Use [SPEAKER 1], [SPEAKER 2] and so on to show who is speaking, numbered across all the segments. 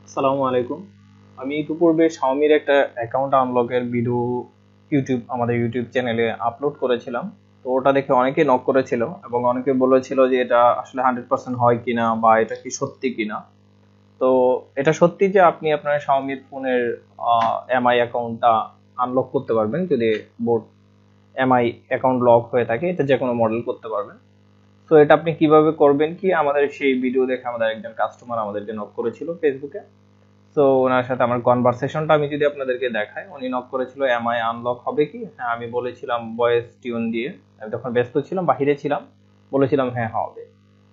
[SPEAKER 1] আসসালামু আলাইকুম। আমি ইতিপূর্বে Xiaomi-র একটা অ্যাকাউন্ট আনলকের ভিডিও আমাদের ইউটিউব চ্যানেলে আপলোড করেছিলাম। তো ওটা দেখে অনেকেই নক করেছিল এবং অনেকে বলেছিল যে এটা আসলে 100% হয় কিনা বা এটা কি সত্যি কিনা। তো এটা সত্যি যে আপনি আপনার Xiaomi ফোনের এমআই অ্যাকাউন্টটা আনলক করতে পারবেন যদি বোর্ড এমআই অ্যাকাউন্ট লক হয়ে থাকে, এটা যে কোনো মডেল করতে পারবেন। তো এটা আপনি কিভাবে করবেন কি, আমাদের সেই ভিডিও দেখে আমাদের একজন কাস্টমার আমাদেরকে নক করেছিল ফেসবুকে। তো ওনার সাথে আমার কনভারসেশনটা আমি যদি আপনাদেরকে দেখাই, উনি নক করেছিল এমআই আনলক হবে কি। হ্যাঁ, আমি বলেছিলাম ভয়েস টিউন দিয়ে। আমি তখন ব্যস্ত ছিলাম, বাহিরে ছিলাম। বলেছিলাম হ্যাঁ হবে।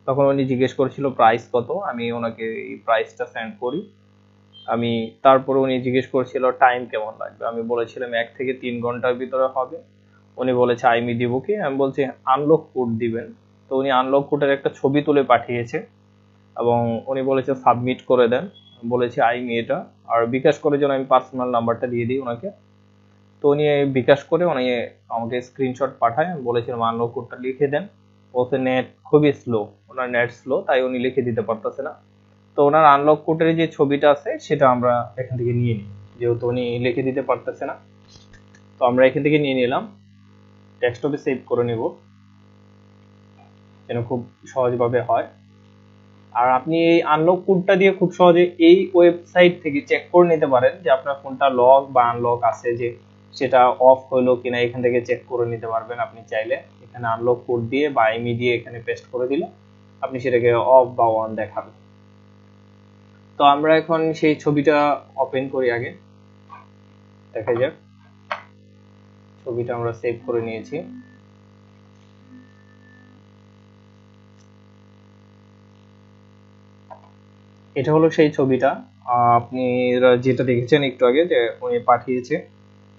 [SPEAKER 1] তখন উনি জিজ্ঞেস করেছিল প্রাইস কত, আমি ওনাকে এই প্রাইসটা সেন্ড করি। আমি তারপরে উনি জিজ্ঞেস করেছিল টাইম কেমন লাগবে, আমি বলেছিলাম 1 থেকে 3 ঘন্টার ভিতরে হবে। উনি বলেছে আইমি দিব কি, আমি বলছি আনলক কোড দিবেন। তো উনি আনলক কোডের একটা ছবি তুলে পাঠিয়েছে এবং উনি বলেছে সাবমিট করে দেন। বলেছি আইমি এটা। আর বিকাশ করে যেন আমি পার্সোনাল নাম্বারটা দিয়ে দিই ওনাকে। তো উনি বিকাশ করে উনি আমাকে স্ক্রিনশট পাঠায়। আমি বলেছিলাম আনলক কোডটা লিখে দেন। বলছে নেট খুবই স্লো, ওনার নেট স্লো, তাই উনি লিখে দিতে পারতেছে না। তো ওনার আনলক কোডের যে ছবিটা আছে সেটা আমরা এখান থেকে নিয়ে নিই, যেহেতু উনি লিখে দিতে পারতেছে না। তো আমরা এখান থেকে নিয়ে নিলাম, ডেস্কটপে সেভ করে নিব যেন খুব সহজভাবে হয়। আর আপনি এই আনলক কোডটা দিয়ে খুব সহজে এই ওয়েবসাইট থেকে চেক করে নিতে পারেন যে আপনার ফোনটা লক বা আনলক আছে, যে সেটা অফ হলো কিনা এখান থেকে চেক করে নিতে পারবেন। আপনি চাইলে এখানে আনলক কোড দিয়ে বা আইমি দিয়ে এখানে পেস্ট করে দিলে আপনি সেটাকে অফ বা অন দেখাবে। তো আমরা এখন সেই ছবিটা ওপেন করি, আগে দেখা যাক। ছবিটা আমরা সেভ করে নিয়েছি। এটা হলো সেই ছবিটা। আপনি যেটা দেখেছেন একটু আগে যে উনি পাঠিয়েছে,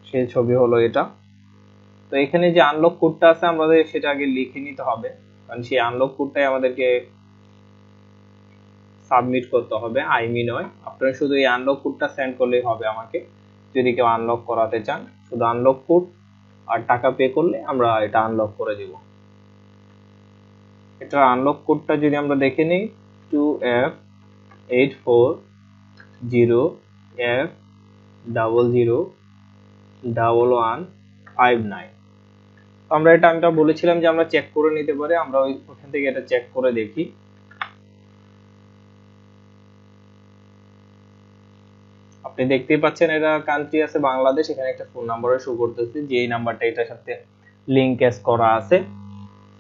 [SPEAKER 1] সেই ছবি হলো এটা। তো এখানে যে আনলক কোডটা আছে আমাদের সেটা আগে লিখে নিতে হবে, কারণ সেই আনলক কোডটাই আমাদেরকে সাবমিট করতে হবে, আইমি নয়। আপনারা শুধু এই আনলক কোডটা সেন্ড করলেই হবে আমাকে, যদি কেউ আনলক করাতে চান। শুধু আনলক কোড আর টাকা পে করলে আমরা এটা আনলক করে দিব। এটা আনলক কোডটা যদি আমরা দেখে নিই, 2F840F001159। আমরা এটা বলেছিলাম যে আমরা চেক করে নিতে পারি, আমরা ওখান থেকে এটা চেক করে দেখি। আপনি দেখতেই পাচ্ছেন এটা কান্ট্রি আছে বাংলাদেশ, এখানে একটা ফোন নাম্বারও শো করতেছে যে এই নাম্বারটা এটার সাথে লিংক করা আছে।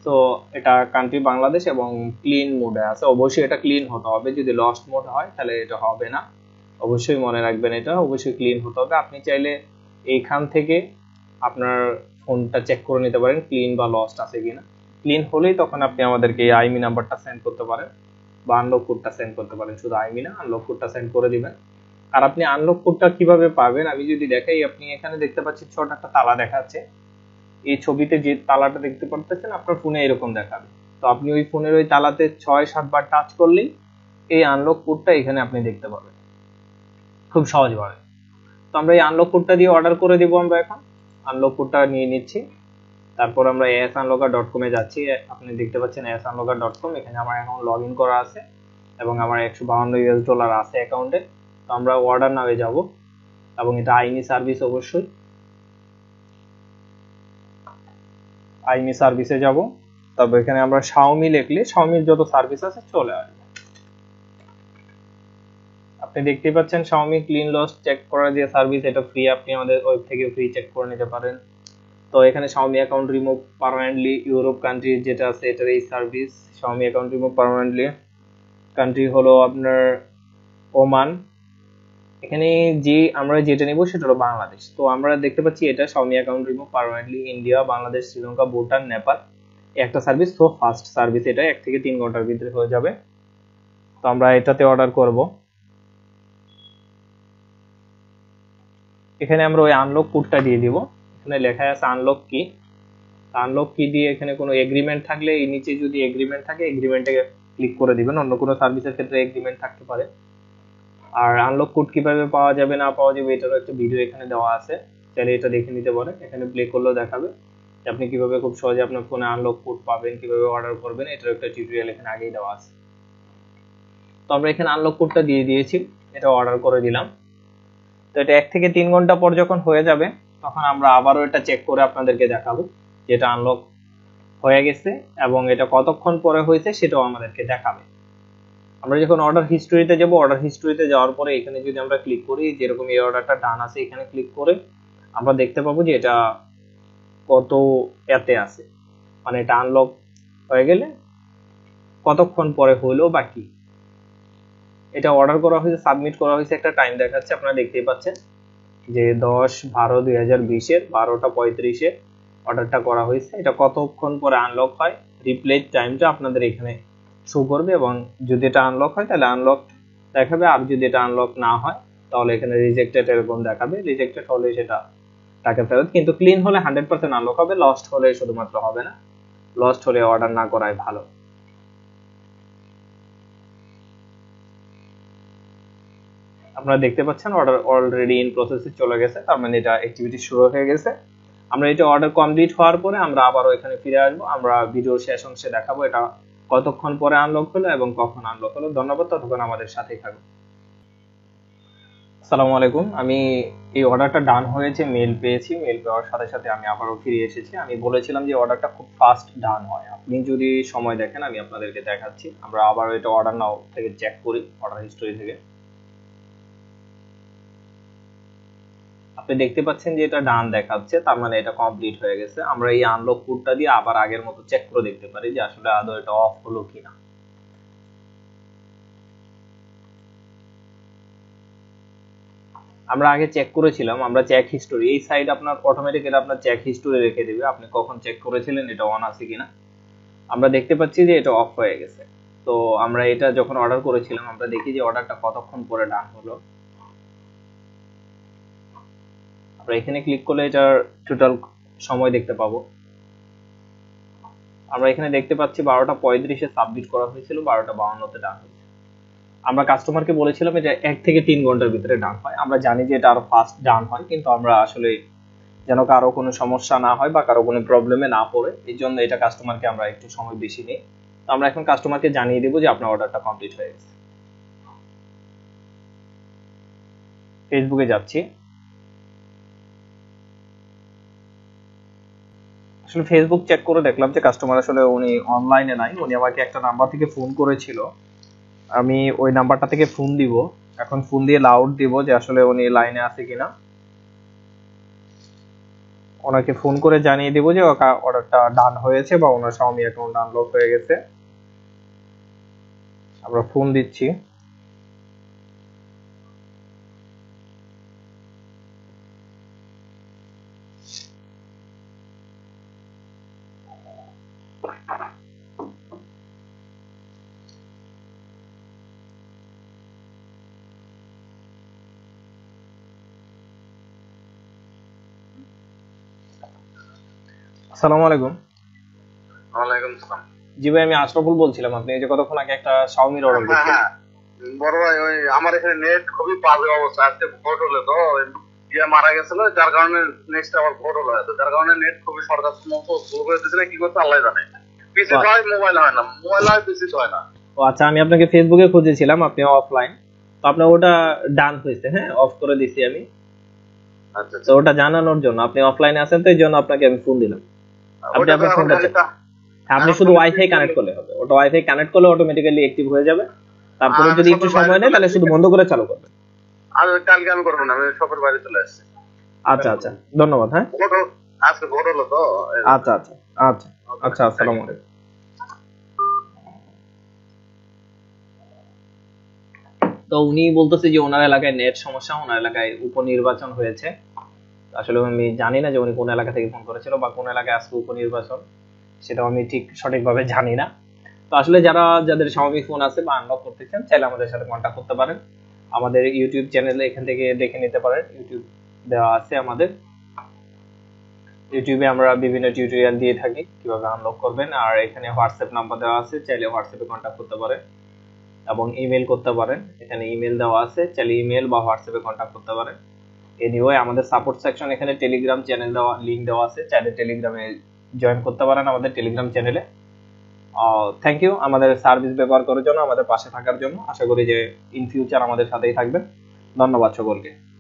[SPEAKER 1] তো এটা কান্ট্রি বাংলাদেশ এবং ক্লিন মোডে আছে। অবশ্যই এটা ক্লিন হতে হবে, যদি লস্ট মোড হয় তাহলে এটা হবে না। অবশ্যই মনে রাখবেন, এটা অবশ্যই ক্লিন হতে হবে। আপনি চাইলে এইখান থেকে আপনার ফোনটা চেক করে নিতে পারেন ক্লিন বা লস্ট আছে কিনা। ক্লিন হলেই তখন আপনি আমাদেরকে এই আইমি নাম্বারটা সেন্ড করতে পারেন বা আনলক কোডটা সেন্ড করতে পারেন। শুধু আইমি না, আনলক কোডটা সেন্ড করে দিবেন। আর আপনি আনলক কোডটা কিভাবে পাবেন আমি যদি দেখাই, আপনি এখানে দেখতে পাচ্ছেন ছোট একটা তালা দেখাচ্ছে। এই ছবিতে যে তালাটা দেখতে পাচ্ছেন আপনার ফোনে এরকম দেখাবে। তো আপনি ওই ফোনের ওই তালাতে 6-7 বার টাচ করলেই এই আনলক কোডটা এখানে আপনি দেখতে পাবেন খুব সহজভাবে। তো আমরা এই আনলক কোডটা দিয়ে অর্ডার করে দিব। আমরা এখন আনলক কোডটা নিয়ে নিচ্ছি। তারপর আমরা asunlocker.com এ যাচ্ছি। আপনি দেখতে পাচ্ছেন asunlocker.com, এখানে আমার অ্যাকাউন্ট লগ ইন করা আছে এবং আমার $152 আছে অ্যাকাউন্টে। তো আমরা অর্ডার নামে যাব এবং এটা আইনি সার্ভিস, অবশ্যই আইনি সার্ভিসে যাব। তারপর এখানে আমরা Xiaomi লিখলে Xiaomiর যত সার্ভিস আছে চলে আসবে। আপনি দেখতেই পাচ্ছেন Xiaomi ক্লিন লস চেক করার যে সার্ভিস, এটা ফ্রি, আপনি আমাদের ওয়েব থেকে ফ্রি চেক করে নিতে পারেন। তো এখানে Xiaomi account remove permanently Europe country যেটা আছে এটার এই service. Xiaomi account remove permanently country হলো আপনার ওমান। এখানে যে আমরা যেটা নিব সেটা হলো বাংলাদেশ। তো আমরা দেখতে পাচ্ছি এটা Xiaomi account remove permanently India, Bangladesh, Sri Lanka, Bhutan, Nepal. একটা সার্ভিস, তো ফাস্ট সার্ভিস, এটা 1 থেকে 3 ঘন্টার ভিতরে হয়ে যাবে। তো আমরা এটাতে অর্ডার করব। এখানে আমরা ওই আনলক কোডটা দিয়ে দিব। এখানে লেখা আছে আনলক কি। আনলক কি দিয়ে এখানে কোনো এগ্রিমেন্ট থাকলে এই নিচে যদি এগ্রিমেন্ট থাকে এগ্রিমেন্টে ক্লিক করে দিবেন। অন্য কোনো সার্ভিসের ক্ষেত্রে এগ্রিমেন্ট থাকতে পারে। আর আনলক কোড কিভাবে পাওয়া যাবে না পাওয়া যাবে এটারও একটা ভিডিও এখানে দেওয়া আছে, চাইলে এটা দেখে নিতে পারেন। এখানে প্লে করলেও দেখাবে আপনি কিভাবে খুব সহজে আপনার ফোনে আনলক কোড পাবেন, কিভাবে অর্ডার করবেন, এটার একটা টিউটোরিয়াল এখানে আগেই দেওয়া আছে। তো আমরা এখানে আনলক কোডটা দিয়ে দিয়েছি। এটা অর্ডার করে দিলাম। তো এটা 1 থেকে 3 ঘন্টা পর যখন হয়ে যাবে তখন আমরা আবারও এটা চেক করে আপনাদেরকে দেখাবো যেটা আনলক হয়ে গেছে এবং এটা কতক্ষণ পরে হয়েছে সেটাও আমাদেরকে দেখাবে। আমরা যখন অর্ডার হিস্ট্রিতে যাব, অর্ডার হিস্ট্রিতে যাওয়ার পরে এখানে যদি আমরা ক্লিক করি, যেরকম এই অর্ডারটা ডান আছে এখানে ক্লিক করে আমরা দেখতে পাবো যে এটা কত এতে আছে, মানে এটা আনলক হয়ে গেলে কতক্ষণ পরে হলো বা কি। এটা অর্ডার করা হয়েছে, সাবমিট করা হয়েছে, একটা টাইম দেখাচ্ছে আপনারা দেখতেই পাচ্ছেন যে 10/12/2020 12টা 35-এ অর্ডারটা করা হয়েছে। এটা কতক্ষণ পরে আনলক হয় রিপ্লে টাইমটা আপনাদের এখানে শো করবে এবং যদি এটা আনলক হয় তাহলে আনলক দেখাবে, আর যদি এটা আনলক না হয় তাহলে এখানে রিজেক্টেড এরকম দেখাবে। রিজেক্টেড হলে সেটা টাকা ফেরত, কিন্তু ক্লিন হলে 100% আনলক হবে, লস্ট হলে শুধুমাত্র হবে না, লস্ট হলে অর্ডার না করাই ভালো। আপনারা দেখতে পাচ্ছেন অর্ডার অলরেডি ইন প্রসেসে চলে গেছে, তার মানে এটা অ্যাক্টিভিটি শুরু হয়ে গেছে। আমরা এটা অর্ডার কমপ্লিট হওয়ার পরে আমরা আবারও এখানে ফিরে আসবো, আমরা ভিডিও শেষ অংশে দেখাবো এটা কতক্ষণ পরে আনলক হলো এবং কখন আনলক হলো। ধন্যবাদ, ততক্ষণ আমাদের সাথেই থাকুন। আসসালামু আলাইকুম, আমি এই অর্ডারটা ডান হয়েছে, মেল পেয়েছি, মেল পাওয়ার সাথে সাথে আমি আবারও ফিরে এসেছি। আমি বলেছিলাম যে অর্ডারটা খুব ফাস্ট ডান হয়, আপনি যদি সময় দেখেন আমি আপনাদেরকে দেখাচ্ছি। আমরা আবারও এটা অর্ডার নাও থেকে চেক করি, অর্ডার হিস্টরি থেকে। আপনি দেখতে পাচ্ছেন যে এটা ডান দেখাচ্ছে, তার মানে এটা কমপ্লিট হয়ে গেছে। আমরা এই আনলক কোডটা দিয়ে আবার আগের মতো চেক করে দেখতে পারি যে আসলে আদৌ এটা অফ হলো কিনা। আমরা আগে চেক করেছিলাম, আমরা চেক হিস্টোরি এই সাইড আপনার অটোমেটিক্যালি আপনার চেক হিস্টোরি রেখে দিবে আপনি কখন চেক করেছিলেন এটা অন আছে কিনা। আমরা দেখতে পাচ্ছি যে এটা অফ হয়ে গেছে। তো আমরা এটা যখন অর্ডার করেছিলাম আমরা দেখি যে অর্ডারটা কতক্ষণ পরে ডান হলো। আমরা এখানে ক্লিক করলে এটার টোটাল সময় দেখতে পাবো। আমরা এখানে দেখতে পাচ্ছি 12টা 35-এ সাবমিট করা হয়েছিল, 12টা 52-তে ডান হয়েছে। আমরা কাস্টমারকে বলেছিলাম এটা 1 থেকে 3 ঘন্টার ভিতরে ডান হয়। আমরা জানি যে এটা আরো ফাস্ট ডান হয়, কিন্তু আমরা আসলে যেন কারো কোনো সমস্যা না হয় বা কারো কোনো প্রবলেমে না পড়ে এই জন্য এটা কাস্টমারকে আমরা একটু সময় বেশি নিই। তো আমরা এখন কাস্টমারকে জানিয়ে দেবো যে আপনার অর্ডারটা কমপ্লিট হয়ে গেছে। ফেসবুকে যাচ্ছি, আসলে ফেসবুক চেক করে দেখলাম যে কাস্টমার আসলে উনি অনলাইনে নাই, উনি আমাকে একটা নাম্বার থেকে ফোন করেছিল, আমি ওই নাম্বারটা থেকে ফোন দিব। এখন ফোন দিয়ে লাউড দিব যে আসলে উনি লাইনে আছে কিনা, ওনাকে ফোন করে জানিয়ে দেবো যে অর্ডারটা ডান হয়েছে বা ওনার Xiaomi অ্যাকাউন্ট আনলক হয়ে গেছে। আমরা ফোন দিচ্ছি। আসসালামু আলাইকুম।
[SPEAKER 2] ওয়ালাইকুম সালাম।
[SPEAKER 1] জি ভাই, আমি আশরাফুল বলছিলাম। আপনি এই যে কতক্ষণ আগে একটা Xiaomi অর্ডার
[SPEAKER 2] হ্যাঁ
[SPEAKER 1] করছেন।
[SPEAKER 2] হ্যাঁ বড় ভাই, ওই আমার এখানে নেট খুবই বাজে অবস্থা, আজকে ভোট হলো তো ইয়ে মারা গেছিল, যার কারণে নেক্সট আবার ভোট হলো, যার কারণে নেট খুবই সরকার ভুল করে দিচ্ছে না, কি করতে আল্লাহ জানে। পিসি হয় মোবাইল হয় না, মোবাইল হয় পিসি হয় না।
[SPEAKER 1] ও আচ্ছা, আমি আপনাকে ফেসবুকে খুঁজেছিলাম, আপনি অফলাইন, তো আপনার ওটা ডান হয়েছে, হ্যাঁ অফ করে দিছি আমি।
[SPEAKER 2] আচ্ছা
[SPEAKER 1] তো ওটা জানানোর জন্য আপনি অফলাইনে আছেন, তো এই জন্য আপনাকে আমি ফোন দিলাম। আপনি
[SPEAKER 2] ওটা তো
[SPEAKER 1] আপনার
[SPEAKER 2] এখন
[SPEAKER 1] ফোনটা
[SPEAKER 2] খালি
[SPEAKER 1] চেক, আপনি শুধু ওয়াইফাই কানেক্ট করলে হবে, ওটা ওয়াইফাই কানেক্ট করলে অটোমেটিক্যালি অ্যাক্টিভ হয়ে যাবে। তারপরে
[SPEAKER 2] আর
[SPEAKER 1] যদি একটু
[SPEAKER 2] শপের
[SPEAKER 1] সময়
[SPEAKER 2] বাইরে
[SPEAKER 1] নেয়
[SPEAKER 2] চলে
[SPEAKER 1] তাহলে
[SPEAKER 2] আসছি,
[SPEAKER 1] শুধু বন্ধ করে চালু করবেন।
[SPEAKER 2] আর কালকে আমি করবো না, আমি শপের বাইরে চলে আসছি।
[SPEAKER 1] আচ্ছা আচ্ছা, ধন্যবাদ। হ্যাঁ
[SPEAKER 2] ভোট আজকে ভোট হলো তো।
[SPEAKER 1] আচ্ছা আচ্ছা আচ্ছা আচ্ছা, আসসালামু আলাইকুম। তো উনি বলতেছে যে ওনার এলাকায় নেট সমস্যা, ওনার এলাকায় উপনির্বাচন হয়েছে। আসলে আমি জানি না যে উনি কোন এলাকা থেকে ফোন করেছিল বা কোন এলাকায় আজকে উপনির্বাচন, সেটাও আমি ঠিক সঠিকভাবে জানি না। তো আসলে যাদের Xiaomi ফোন আছে বা আনলক করতে চান চাইলে আমাদের সাথে কন্ট্যাক্ট করতে পারেন। আমাদের ইউটিউব চ্যানেলে এখান থেকে দেখে নিতে পারেন, ইউটিউব দেওয়া আছে আমাদের। ইউটিউবে আমরা বিভিন্ন টিউটোরিয়াল দিয়ে থাকি কিভাবে আনলক করবেন, আর এখানে হোয়াটসঅ্যাপ নাম্বার দেওয়া আছে, চাইলে হোয়াটসঅ্যাপে কন্ট্যাক্ট করতে পারেন এবং ইমেল করতে পারেন। এখানে ইমেল দেওয়া আছে, চাইলে ইমেল বা হোয়াটসঅ্যাপে কন্ট্যাক্ট করতে পারেন। এনিওয়ে আমাদের সাপোর্ট সেকশন এখানে টেলিগ্রাম চ্যানেল দেওয়া, লিংক দেওয়া আছে, চাইলে টেলিগ্রামে জয়েন করতে পারেন আমাদের টেলিগ্রাম চ্যানেলে। থ্যাংক ইউ আমাদের সার্ভিস ব্যবহার করার জন্য, আমাদের পাশে থাকার জন্য। আশা করি যে ইন ফিউচার আমাদের সাথেই থাকবেন। ধন্যবাদ সকলকে।